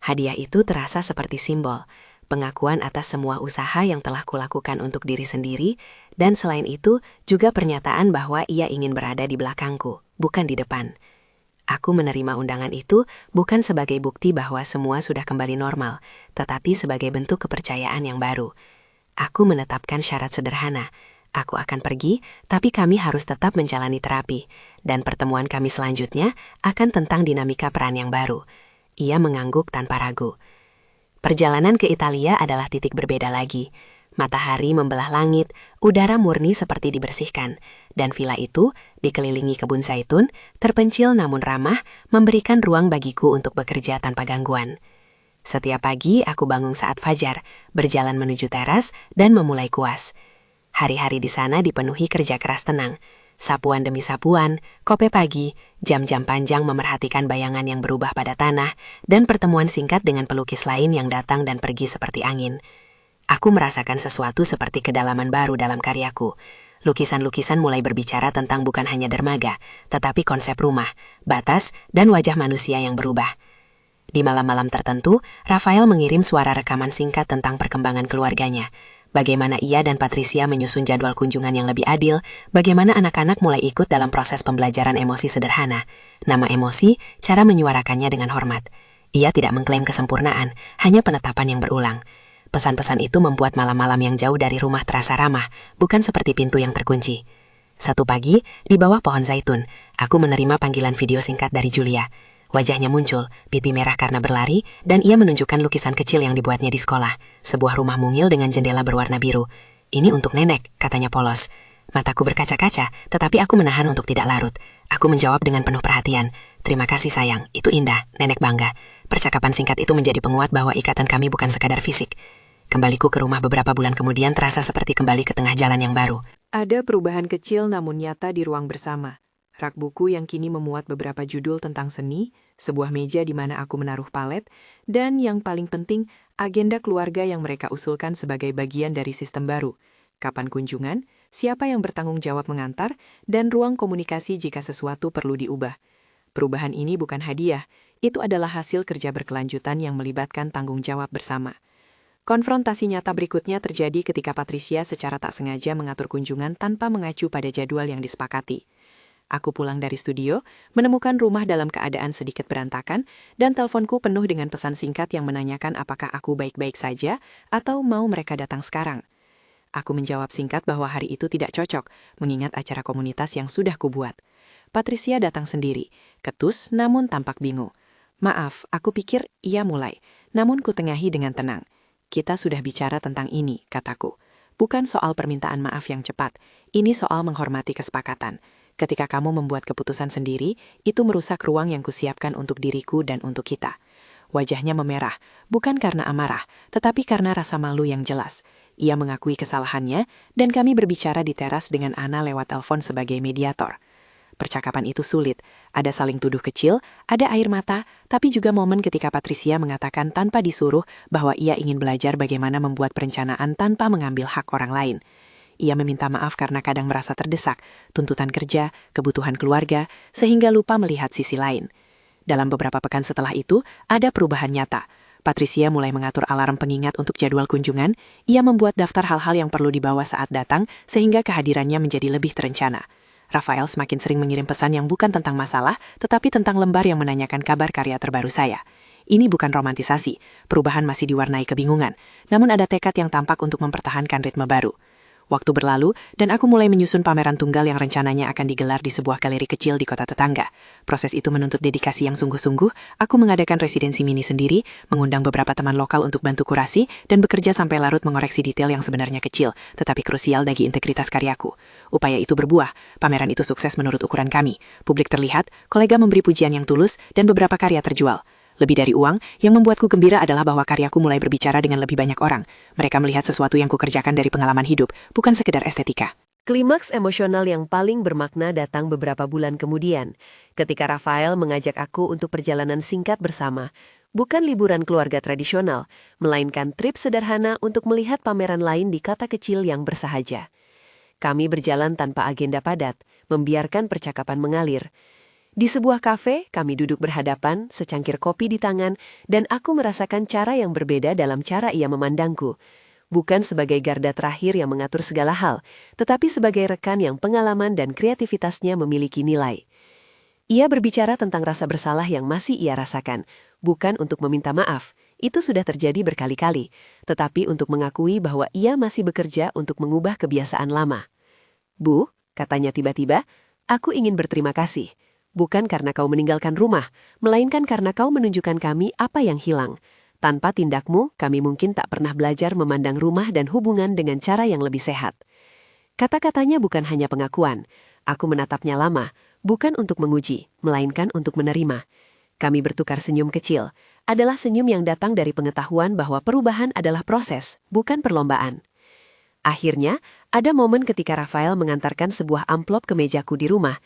[SPEAKER 1] Hadiah itu terasa seperti simbol, pengakuan atas semua usaha yang telah kulakukan untuk diri sendiri, dan selain itu juga pernyataan bahwa ia ingin berada di belakangku, bukan di depan. Aku menerima undangan itu bukan sebagai bukti bahwa semua sudah kembali normal, tetapi sebagai bentuk kepercayaan yang baru. Aku menetapkan syarat sederhana. Aku akan pergi, tapi kami harus tetap menjalani terapi, dan pertemuan kami selanjutnya akan tentang dinamika peran yang baru. Ia mengangguk tanpa ragu. Perjalanan ke Italia adalah titik berbeda lagi. Matahari membelah langit, udara murni seperti dibersihkan, dan villa itu, dikelilingi kebun zaitun, terpencil namun ramah, memberikan ruang bagiku untuk bekerja tanpa gangguan. Setiap pagi aku bangun saat fajar, berjalan menuju teras, dan memulai kuas. Hari-hari di sana dipenuhi kerja keras tenang. Sapuan demi sapuan, kopi pagi, jam-jam panjang memerhatikan bayangan yang berubah pada tanah, dan pertemuan singkat dengan pelukis lain yang datang dan pergi seperti angin. Aku merasakan sesuatu seperti kedalaman baru dalam karyaku. Lukisan-lukisan mulai berbicara tentang bukan hanya dermaga, tetapi konsep rumah, batas, dan wajah manusia yang berubah.
[SPEAKER 2] Di malam-malam tertentu, Rafael mengirim suara rekaman singkat tentang perkembangan keluarganya. Bagaimana ia dan Patricia menyusun jadwal kunjungan yang lebih adil, bagaimana anak-anak mulai ikut dalam proses pembelajaran emosi sederhana. Nama emosi, cara menyuarakannya dengan hormat. Ia tidak mengklaim kesempurnaan, hanya penetapan yang berulang. Pesan-pesan itu membuat malam-malam yang jauh dari rumah terasa ramah, bukan seperti pintu yang terkunci. Satu pagi, di bawah pohon zaitun, aku menerima panggilan video singkat dari Julia. Wajahnya muncul, pipi merah karena berlari, dan ia menunjukkan lukisan kecil yang dibuatnya di sekolah. Sebuah rumah mungil dengan jendela berwarna biru. Ini untuk nenek, katanya polos. Mataku berkaca-kaca, tetapi aku menahan untuk tidak larut. Aku menjawab dengan penuh perhatian. Terima kasih sayang, itu indah, nenek bangga. Percakapan singkat itu menjadi penguat bahwa ikatan kami bukan sekadar fisik. Kembaliku ke rumah beberapa bulan kemudian terasa seperti kembali ke tengah jalan yang baru.
[SPEAKER 1] Ada perubahan kecil namun nyata di ruang bersama. Rak buku yang kini memuat beberapa judul tentang seni, sebuah meja di mana aku menaruh palet, dan yang paling penting, agenda keluarga yang mereka usulkan sebagai bagian dari sistem baru. Kapan kunjungan, siapa yang bertanggung jawab mengantar, dan ruang komunikasi jika sesuatu perlu diubah. Perubahan ini bukan hadiah, itu adalah hasil kerja berkelanjutan yang melibatkan tanggung jawab bersama. Konfrontasi nyata berikutnya terjadi ketika Patricia secara tak sengaja mengatur kunjungan tanpa mengacu pada jadwal yang disepakati. Aku pulang dari studio, menemukan rumah dalam keadaan sedikit berantakan, dan teleponku penuh dengan pesan singkat yang menanyakan apakah aku baik-baik saja atau mau mereka datang sekarang. Aku menjawab singkat bahwa hari itu tidak cocok, mengingat acara komunitas yang sudah kubuat. Patricia datang sendiri, ketus namun tampak bingung. Maaf, aku pikir ia mulai, namun kutengahi dengan tenang. Kita sudah bicara tentang ini, kataku. Bukan soal permintaan maaf yang cepat, ini soal menghormati kesepakatan. Ketika kamu membuat keputusan sendiri, itu merusak ruang yang kusiapkan untuk diriku dan untuk kita. Wajahnya memerah, bukan karena amarah, tetapi karena rasa malu yang jelas. Ia mengakui kesalahannya, dan kami berbicara di teras dengan Ana lewat telepon sebagai mediator. Percakapan itu sulit, ada saling tuduh kecil, ada air mata, tapi juga momen ketika Patricia mengatakan tanpa disuruh bahwa ia ingin belajar bagaimana membuat perencanaan tanpa mengambil hak orang lain. Ia meminta maaf karena kadang merasa terdesak, tuntutan kerja, kebutuhan keluarga, sehingga lupa melihat sisi lain. Dalam beberapa pekan setelah itu, ada perubahan nyata. Patricia mulai mengatur alarm pengingat untuk jadwal kunjungan, ia membuat daftar hal-hal yang perlu dibawa saat datang, sehingga kehadirannya menjadi lebih terencana. Rafael semakin sering mengirim pesan yang bukan tentang masalah, tetapi tentang lembar yang menanyakan kabar karya terbaru saya. Ini bukan romantisasi, perubahan masih diwarnai kebingungan, namun ada tekad yang tampak untuk mempertahankan ritme baru. Waktu berlalu, dan aku mulai menyusun pameran tunggal yang rencananya akan digelar di sebuah galeri kecil di kota tetangga. Proses itu menuntut dedikasi yang sungguh-sungguh, aku mengadakan residensi mini sendiri, mengundang beberapa teman lokal untuk bantu kurasi, dan bekerja sampai larut mengoreksi detail yang sebenarnya kecil, tetapi krusial bagi integritas karyaku. Upaya itu berbuah, pameran itu sukses menurut ukuran kami. Publik terlihat, kolega memberi pujian yang tulus, dan beberapa karya terjual. Lebih dari uang, yang membuatku gembira adalah bahwa karyaku mulai berbicara dengan lebih banyak orang. Mereka melihat sesuatu yang kukerjakan dari pengalaman hidup, bukan sekedar estetika.
[SPEAKER 3] Klimaks emosional yang paling bermakna datang beberapa bulan kemudian, ketika Rafael mengajak aku untuk perjalanan singkat bersama. Bukan liburan keluarga tradisional, melainkan trip sederhana untuk melihat pameran lain di kota kecil yang bersahaja. Kami berjalan tanpa agenda padat, membiarkan percakapan mengalir. Di sebuah kafe, kami duduk berhadapan, secangkir kopi di tangan, dan aku merasakan cara yang berbeda dalam cara ia memandangku. Bukan sebagai garda terakhir yang mengatur segala hal, tetapi sebagai rekan yang pengalaman dan kreativitasnya memiliki nilai. Ia berbicara tentang rasa bersalah yang masih ia rasakan, bukan untuk meminta maaf, itu sudah terjadi berkali-kali, tetapi untuk mengakui bahwa ia masih bekerja untuk mengubah kebiasaan lama. Bu, katanya tiba-tiba, aku ingin berterima kasih. Bukan karena kau meninggalkan rumah, melainkan karena kau menunjukkan kami apa yang hilang. Tanpa tindakmu, kami mungkin tak pernah belajar memandang rumah dan hubungan dengan cara yang lebih sehat. Kata-katanya bukan hanya pengakuan. Aku menatapnya lama, bukan untuk menguji, melainkan untuk menerima. Kami bertukar senyum kecil. Adalah senyum yang datang dari pengetahuan bahwa perubahan adalah proses, bukan perlombaan. Akhirnya, ada momen ketika Rafael mengantarkan sebuah amplop ke mejaku di rumah.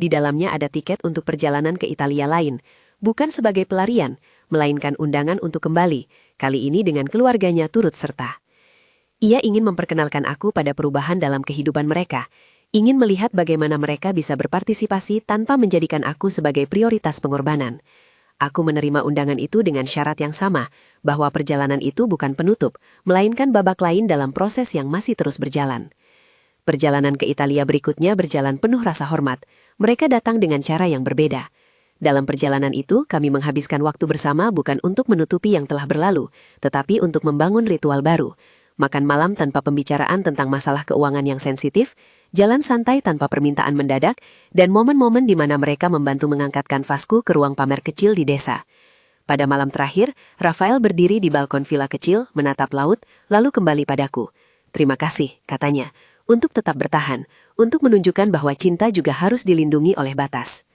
[SPEAKER 3] Di dalamnya ada tiket untuk perjalanan ke Italia lain, bukan sebagai pelarian, melainkan undangan untuk kembali, kali ini dengan keluarganya turut serta. Ia ingin memperkenalkan aku pada perubahan dalam kehidupan mereka, ingin melihat bagaimana mereka bisa berpartisipasi tanpa menjadikan aku sebagai prioritas pengorbanan.
[SPEAKER 2] Aku menerima undangan itu dengan syarat yang sama, bahwa perjalanan itu bukan penutup, melainkan babak lain dalam proses yang masih terus berjalan. Perjalanan ke Italia berikutnya berjalan penuh rasa hormat. Mereka datang dengan cara yang berbeda. Dalam perjalanan itu, kami menghabiskan waktu bersama bukan untuk menutupi yang telah berlalu, tetapi untuk membangun ritual baru. Makan malam tanpa pembicaraan tentang masalah keuangan yang sensitif, jalan santai tanpa permintaan mendadak, dan momen-momen di mana mereka membantu mengangkat kanvasku ke ruang pamer kecil di desa. Pada malam terakhir, Rafael berdiri di balkon villa kecil, menatap laut, lalu kembali padaku. "Terima kasih," katanya, "untuk tetap bertahan, untuk menunjukkan bahwa cinta juga harus dilindungi oleh batas."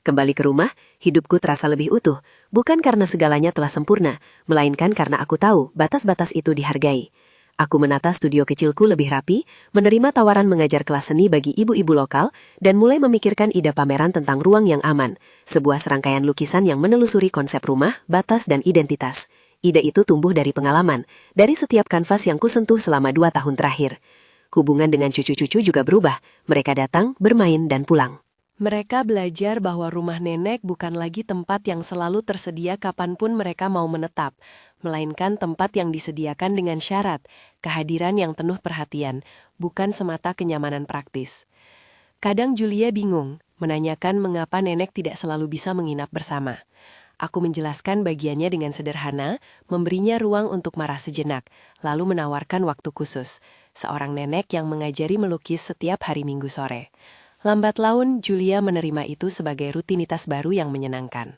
[SPEAKER 2] Kembali ke rumah, hidupku terasa lebih utuh, bukan karena segalanya telah sempurna, melainkan karena aku tahu batas-batas itu dihargai. Aku menata studio kecilku lebih rapi, menerima tawaran mengajar kelas seni bagi ibu-ibu lokal, dan mulai memikirkan ide pameran tentang ruang yang aman, sebuah serangkaian lukisan yang menelusuri konsep rumah, batas, dan identitas. Ide itu tumbuh dari pengalaman, dari setiap kanvas yang kusentuh selama 2 tahun terakhir. Hubungan dengan cucu-cucu juga berubah, mereka datang, bermain, dan pulang.
[SPEAKER 1] Mereka belajar bahwa rumah nenek bukan lagi tempat yang selalu tersedia kapanpun mereka mau menetap, melainkan tempat yang disediakan dengan syarat, kehadiran yang penuh perhatian, bukan semata kenyamanan praktis. Kadang Julia bingung, menanyakan mengapa nenek tidak selalu bisa menginap bersama. Aku menjelaskan bagiannya dengan sederhana, memberinya ruang untuk marah sejenak, lalu menawarkan waktu khusus, seorang nenek yang mengajari melukis setiap hari Minggu sore. Lambat laun, Julia menerima itu sebagai rutinitas baru yang menyenangkan.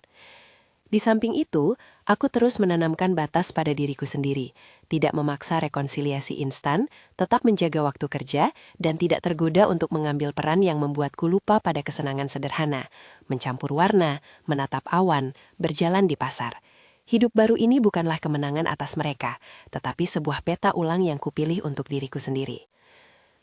[SPEAKER 1] Di samping itu, aku terus menanamkan batas pada diriku sendiri, tidak memaksa rekonsiliasi instan, tetap menjaga waktu kerja, dan tidak tergoda untuk mengambil peran yang membuatku lupa pada kesenangan sederhana, mencampur warna, menatap awan, berjalan di pasar. Hidup baru ini bukanlah kemenangan atas mereka, tetapi sebuah peta ulang yang kupilih untuk diriku sendiri.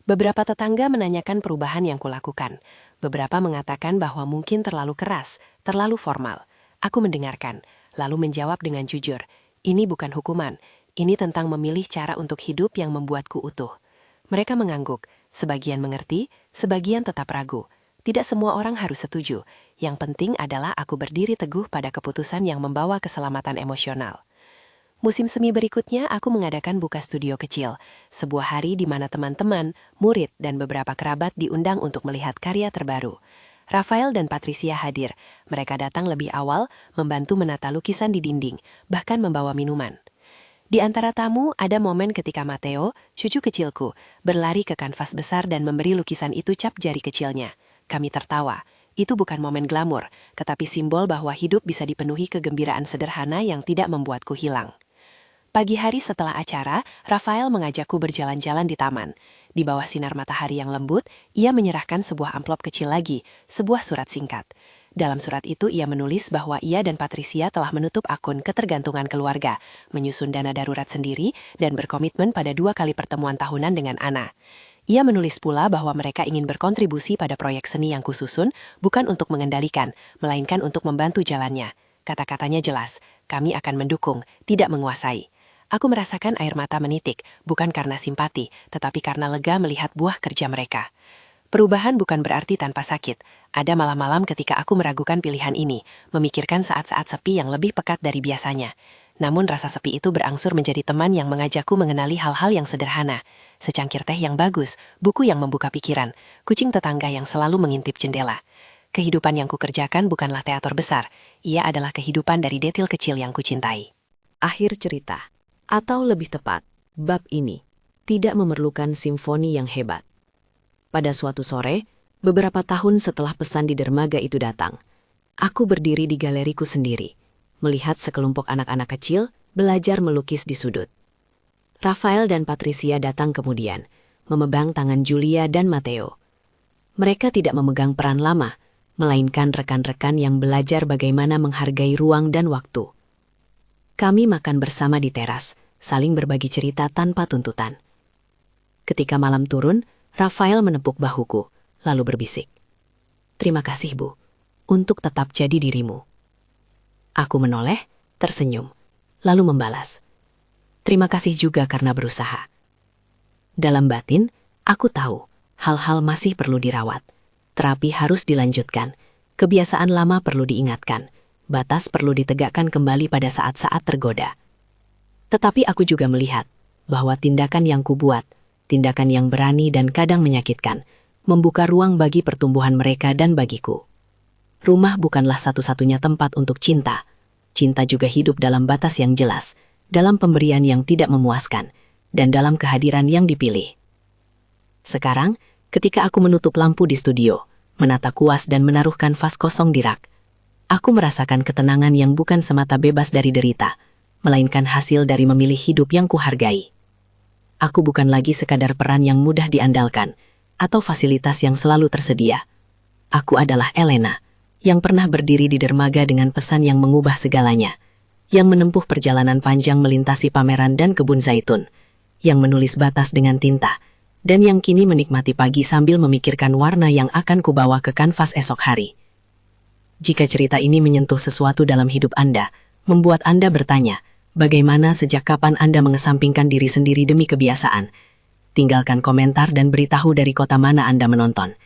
[SPEAKER 1] Beberapa tetangga menanyakan perubahan yang kulakukan. Beberapa mengatakan bahwa mungkin terlalu keras, terlalu formal. Aku mendengarkan, lalu menjawab dengan jujur, "Ini bukan hukuman, ini tentang memilih cara untuk hidup yang membuatku utuh." Mereka mengangguk, sebagian mengerti, sebagian tetap ragu. Tidak semua orang harus setuju. Yang penting adalah aku berdiri teguh pada keputusan yang membawa keselamatan emosional. Musim semi berikutnya, aku mengadakan buka studio kecil, sebuah hari di mana teman-teman, murid, dan beberapa kerabat diundang untuk melihat karya terbaru. Rafael dan Patricia hadir. Mereka datang lebih awal, membantu menata lukisan di dinding, bahkan membawa minuman. Di antara tamu, ada momen ketika Matteo, cucu kecilku, berlari ke kanvas besar dan memberi lukisan itu cap jari kecilnya. Kami tertawa. Itu bukan momen glamor, tetapi simbol bahwa hidup bisa dipenuhi kegembiraan sederhana yang tidak membuatku hilang. Pagi hari setelah acara, Rafael mengajakku berjalan-jalan di taman. Di bawah sinar matahari yang lembut, ia menyerahkan sebuah amplop kecil lagi, sebuah surat singkat. Dalam surat itu ia menulis bahwa ia dan Patricia telah menutup akun ketergantungan keluarga, menyusun dana darurat sendiri, dan berkomitmen pada 2 kali pertemuan tahunan dengan Anna. Ia menulis pula bahwa mereka ingin berkontribusi pada proyek seni yang kususun, bukan untuk mengendalikan, melainkan untuk membantu jalannya. Kata-katanya jelas, kami akan mendukung, tidak menguasai. Aku merasakan air mata menitik, bukan karena simpati, tetapi karena lega melihat buah kerja mereka. Perubahan bukan berarti tanpa sakit. Ada malam-malam ketika aku meragukan pilihan ini, memikirkan saat-saat sepi yang lebih pekat dari biasanya. Namun rasa sepi itu berangsur menjadi teman yang mengajakku mengenali hal-hal yang sederhana. Secangkir teh yang bagus, buku yang membuka pikiran, kucing tetangga yang selalu mengintip jendela. Kehidupan yang kukerjakan bukanlah teater besar, ia adalah kehidupan dari detil kecil yang kucintai.
[SPEAKER 3] Akhir cerita. Atau lebih tepat, bab ini tidak memerlukan simfoni yang hebat. Pada suatu sore, beberapa tahun setelah pesan di dermaga itu datang, aku berdiri di galeriku sendiri, melihat sekelompok anak-anak kecil belajar melukis di sudut. Rafael dan Patricia datang kemudian, memegang tangan Julia dan Matteo. Mereka tidak memegang peran lama, melainkan rekan-rekan yang belajar bagaimana menghargai ruang dan waktu. Kami makan bersama di teras, saling berbagi cerita tanpa tuntutan. Ketika malam turun, Rafael menepuk bahuku, lalu berbisik, "Terima kasih, Bu, untuk tetap jadi dirimu." Aku menoleh, tersenyum, lalu membalas, "Terima kasih juga karena berusaha." Dalam batin, aku tahu hal-hal masih perlu dirawat. Terapi harus dilanjutkan, kebiasaan lama perlu diingatkan, batas perlu ditegakkan kembali pada saat-saat tergoda. Tetapi aku juga melihat bahwa tindakan yang kubuat, tindakan yang berani dan kadang menyakitkan, membuka ruang bagi pertumbuhan mereka dan bagiku. Rumah bukanlah satu-satunya tempat untuk cinta. Cinta juga hidup dalam batas yang jelas, dalam pemberian yang tidak memuaskan, dan dalam kehadiran yang dipilih. Sekarang, ketika aku menutup lampu di studio, menata kuas dan menaruhkan vas kosong di rak, aku merasakan ketenangan yang bukan semata bebas dari derita, melainkan hasil dari memilih hidup yang kuhargai. Aku bukan lagi sekadar peran yang mudah diandalkan, atau fasilitas yang selalu tersedia. Aku adalah Elena, yang pernah berdiri di dermaga dengan pesan yang mengubah segalanya, yang menempuh perjalanan panjang melintasi pameran dan kebun zaitun, yang menulis batas dengan tinta, dan yang kini menikmati pagi sambil memikirkan warna yang akan kubawa ke kanvas esok hari. Jika cerita ini menyentuh sesuatu dalam hidup Anda, membuat Anda bertanya, bagaimana sejak kapan Anda mengesampingkan diri sendiri demi kebiasaan? Tinggalkan komentar dan beritahu dari kota mana Anda menonton.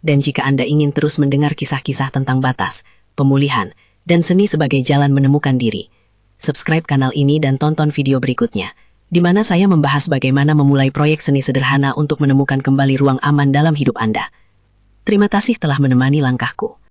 [SPEAKER 3] Dan jika Anda ingin terus mendengar kisah-kisah tentang batas, pemulihan, dan seni sebagai jalan menemukan diri, subscribe kanal ini dan tonton video berikutnya, di mana saya membahas bagaimana memulai proyek seni sederhana untuk menemukan kembali ruang aman dalam hidup Anda. Terima kasih telah menemani langkahku.